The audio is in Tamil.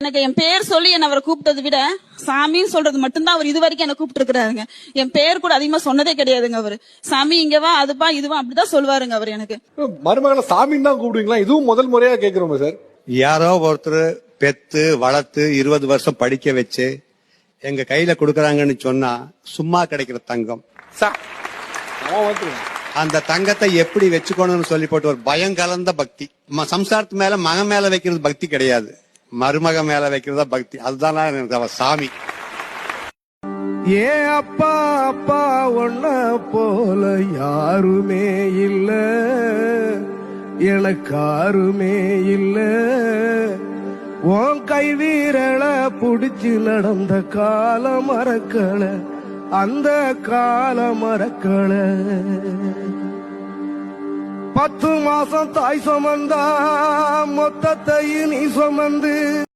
எனக்கு என் பேர் சொல்லி என்ன அவரை கூப்பிட்டதை விட சாமின்னு சொல்றது மட்டும்தான் அவர் இது வரைக்கும் என்ன கூப்பிட்டு இருக்கிறாருங்க. என் பேர் கூட அதிகமா சொன்னதே கிடையாதுங்க. அவரு சாமி இங்கவா அதுப்பா இதுவா அப்படிதான் சொல்லுவாருங்க அவர். எனக்கு மருமகளை சாமின்னு தான் கூப்பிடுவீங்களா? இதுவும் முதல் முறையா கேக்குறோம் சார். யாரோ ஒருத்தர் பெத்து வளர்த்து 20 வருஷம் படிக்க வச்சு எங்க கையில கொடுக்கறாங்கன்னு சொன்னா சும்மா கிடைக்கிற தங்கம். அந்த தங்கத்தை எப்படி வச்சுக்கணும்னு சொல்லி போட்டு ஒரு பயம் கலந்த பக்தி. சம்சாரத்து மேல மகன் மேல வைக்கிறது பக்தி கிடையாது, மருமக மேல வைக்கிறதா பக்தி. அதுதான் எனக்கு சாமி. ஏ அப்பா அப்பா ஒன்ன போல யாருமே இல்ல, எனக்கு யாருமே இல்ல. உன் கை வீரல புடிச்சு நடந்த கால மறக்கல, அந்த கால மறக்கல. 10 மாசம் தாய் சுமந்தா மொத்தத்தையும் நீ சுமந்து